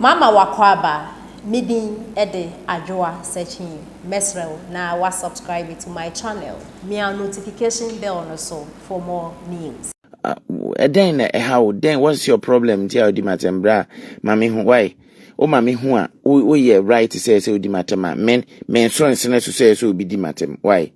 Mama wakwaba midi ede Addo searching mesrel na wa subscribe to my channel. Me a notification bell no so for more news. Then how then what's your problem? Tell the matembra, mami why? Oh mami who oh yeah right to say so di matema men so and to say so be di matem. Why?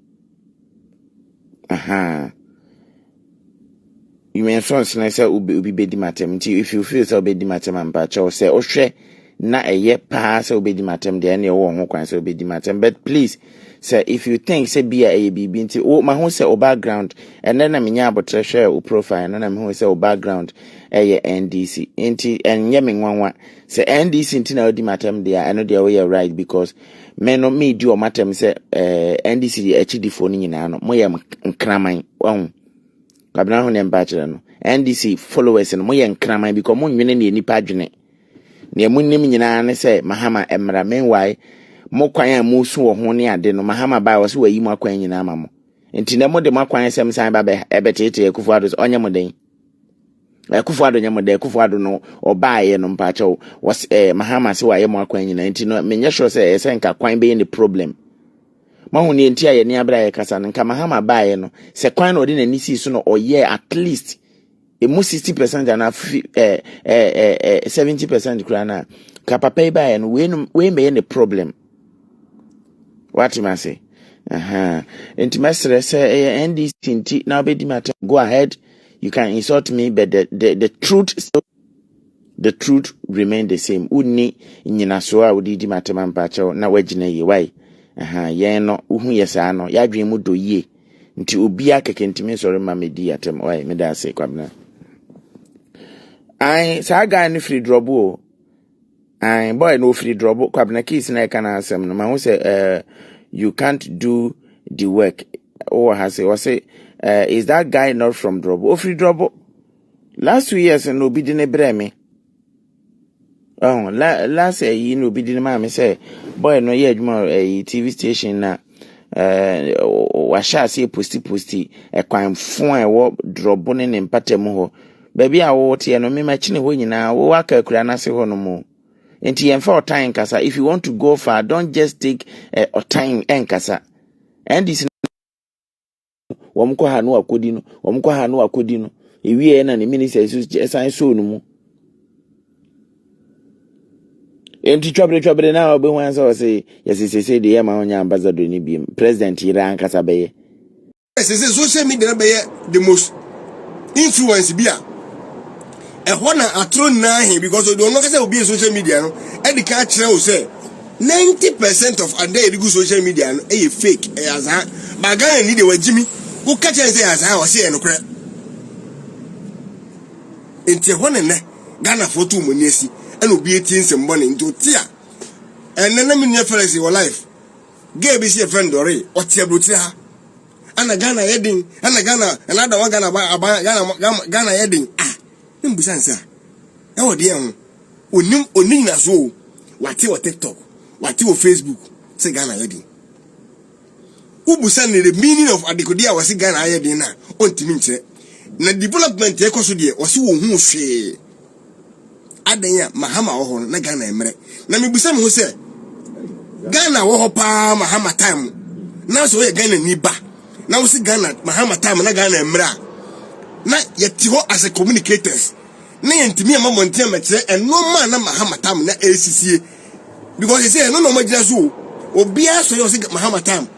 You mean so and say ubi be di matem. If you feel so be di matem and patch or say share na a ye pass so be di matem de any one who can so be di matem. But please say if you think say be a be into oh my home say o background and then I'm about to share o profile and I'm home say o background NDC inti and yeming one say NDC inti na di matem there I know they are right because men no me do o matem say NDC the HD phone nyina no mo yam nkraman won kabna ho ne mbachire no NDC followers no mo yam nkraman because mo nwene ne nipa adwene ne munnim nyina ne say mahama emra menwai mo kwan a mo su wo ho ne ade no mahama ba wo se wayi mo akwan nyina ama mo enti na mo de makwan sem san ba be ebetete Akufo-Addo onye mo den Akufo-Addo nyemo de Akufo-Addo no obaaye no mpacha was mahama se waye mo akwan nyina enti no menye sure say ese nka kwan be the problem mahu ne enti aye ne abra ye kasa nka mahama baaye no se kwan no de na nisi so no oye at least emu 60% and 70% kura na ka papa baaye no we me the problem. What you say? Enti mesre say NDC inti now be di matter. Go ahead. You can insult me, but the truth remain the same. Uni nyina so a odi di matter man pacho na wagina ye why. Ye no uhu yesa no ya dwen mu do ye. Nti obi akeke ntimi sori ma medi atem why me da say kwabna. Ai sa guy no free drop o. Ai boy no free drop kwabna kiss na kana asem no ma hu say you can't do the work. Oh, has say, is that guy not from Drobo? Oh, free Drobo. Last 2 years, no be didn't breme. Oh, last year, you know, be didn't mammy say, boy, no, yet more a TV station na. Washa say posty, a crime phone a walk drobonin and patemoho. Baby, I walk here, no me matching when now, walk a crana say no more. And for time kasa, if you want to go far, don't just take a time and kasa. And this wamko hanu akodi no ewie na ne minister esan so no mu enti twabere na obe wan so say yes de ma onya ambassador ni bi president ira ankasa beye yes social media beye the most influence bia na atro na hin because do no kase obi social media no e di ka kire o say 90% of Addo social media no e fake e aza baga ni de wajimi who catch and say as I was saying, no crap. Into one and Ghana for 2 months, and will be 18 some money into tear. And then I mean, your fellows your life. Gave is your friend or what's your brutia? And a Ghana heading, and a Ghana, another one Ghana heading. Nimbusansa. Oh, dear, Unina so. What you TikTok, what you Facebook, say Ghana heading. Ubusane the meaning of adekodia was Ghana ayede na ontimi nche na development ekoso de wose wo hu hwe adanya mahama wo na Ghana emre na mebusa me ho se Ghana wo ho pa mahama time na so ye Ghana ni ba na wo se Ghana mahama time na Ghana emre na yeti ho as a communicators na yentimi ama montia metre eno ma na mahama time na ACCA because they say no mo gina so obi aso ye se mahama time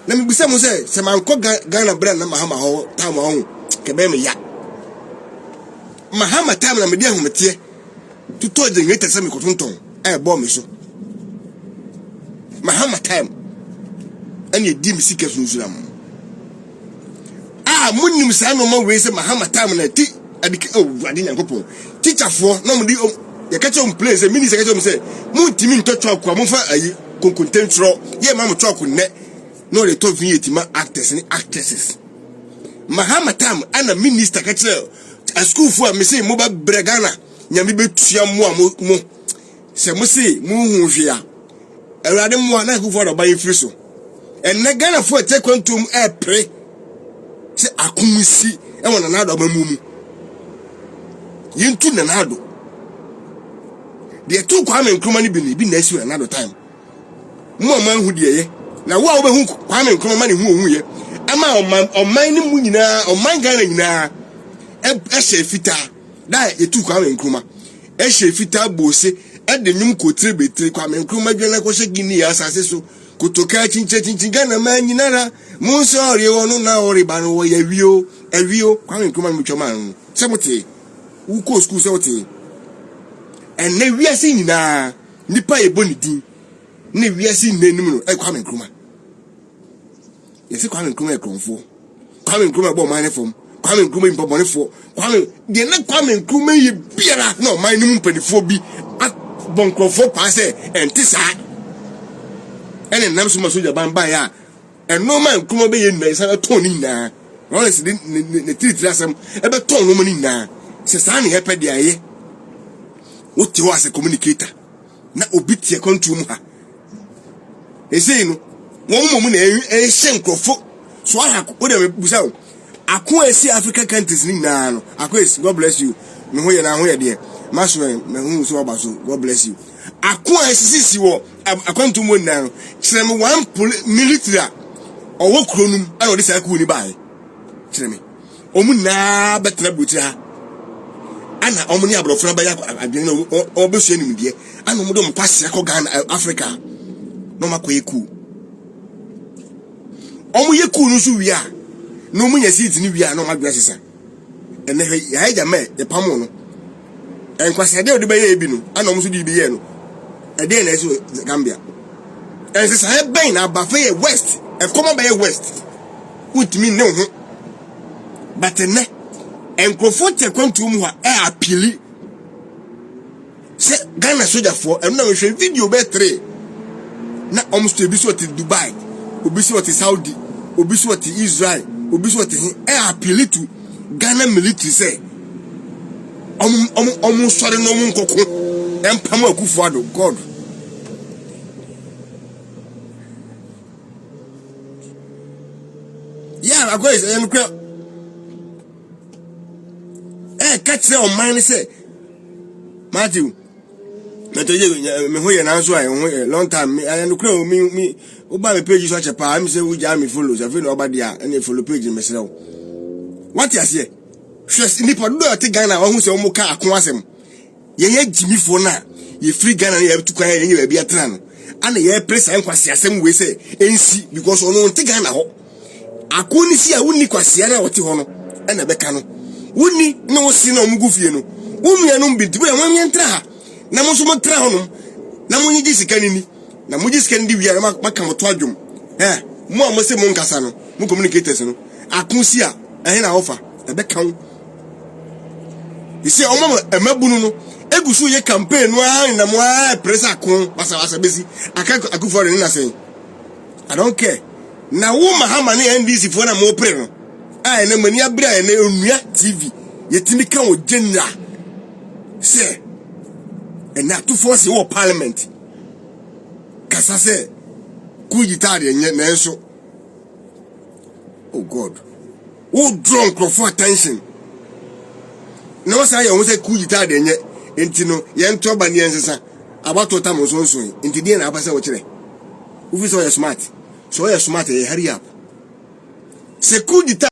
na me bisa mo se man ko Ghana brand na mahama ho tam ho ke be me ya mahama tam na me dia hometie to the ngeta se me kotonton e bo me so mahama tam ani di me sika sunsuram munnim sa no ma we se mahama tam na ti adike ade nyankopon teacher fo na mo di ye ka che on place minister ka che mo se mun timi ntotwa kwa mo fa ayi konkontentro ye ma mo twako ne no they talk ma actors and actresses mahama tam ana minister ka kire a school for me say mo ba bregana nyame betua mo se mo say mo hu hwea awrade mo na ku for do ban free so en na Ghana for take kwantum e pre se akumisi e wona na do ba mu yintu na do The two Kwame Nkrumah ni bi na esi another time. Mo man hu de ye. Na wo a wo be hu Kwame Nkrumah ni hu ye. Ama oman ni mu nyina, oman Ghana nyina ehye fita. Da ye two Kwame Nkrumah. Ehye fita bose e de nyum kotre betire Kwame Nkrumah dwena ko hye gini ya asase so. Kutoka chinche Ghana man nyinara. Mo so ore wonu na ore ba no wo ya ewio Kwame Nkrumah mu choman. Semote. Uko school semote. Ene wiase nyina nipa ebo ni din ne wiase nenum no Kwame Nkrumah yesi Kwame Nkrumah ekronfo Kwame Nkrumah bo man fom Kwame Nkrumah impobonefo Kwame de na Kwame Nkrumah ye biara na man nim mpanifo bi bonkrofo pa se enti sa ene nam so masoja ban ban ya eno man Nkrumah be ye nna sa ton ni na Rollins ne tiri asem e be ton no mani na se sa ne hepe de aye what you as a communicator na obit ye control ha e say no won mo na e hye nkofo so aha ko de busa o akon esi African countries ni na no akon esi God bless you me ho ye na ho ye de maso me hu so ba so God bless you akon esi si wo akwantu mo na no kire me one military owo kronum ana odi sa ku ni bae kire me omu na betra buti ha ana omuni abrofra ba ya adwene obesu anim de ana omudo mpase akọ Ghana Africa no makoyeku omu yeku no so wi a no mu nya seat ni wi a no magwa sesa ene ya ja me e pamo no enkwase de odi ba ye bi no ana omu so di bi ye no e de na eso Gambia en sesa e ben na ba fe ye west e koma ba ye west utimi ne ho but ne enkrofo te kwantu mu ha e apili se Ghana soldier for em na we hwe video be 3 na omsto ebi so te Dubai obi so te Saudi obi so te Israel obi so te e apili to Ghana military say sore no mu nkoko empam akufo ado God yeah ago is en catch on mine say Matthew me ho ye na so ai long time I no kro me oba me page so chepa me say we ja me follow so fe no oba dia na follow page me sere what you say hwes nipa do ate Ghana wa hu se o ka akon asem ye jimi fo na ye free Ghana na ye tukwan ye ba bia tra no ana ye press enkwase asem we say ensi because ono ate Ghana ho akon ni si a woni kwase na wote ho no na be ka no woni na wo si na omugu fie no wonu no mbidi we wan yentra ha na mo so mo tra ho no na mo nyi sika ni na mo ji sika ndi wi ara maka mo to adwom mo a mo se mo nkasa no mo communicators no akon si a na offer e be kan isi o mo emabunu no egusu ye campaign no na mo press akon wasa besi akufo re ni na say I don't care na wo mahama ne NDC fo na mo pre no na mani abra na onua TV yetimi kan o general say na to force wo parliament kasa say ku gitare enye na enso oh God who drunk for attention no say you say ku gitare enye enti no ye nto ba ne ensesa abato tam so enti die na abasa wo kire ufi so you smart so you smart hurry up say ku gitare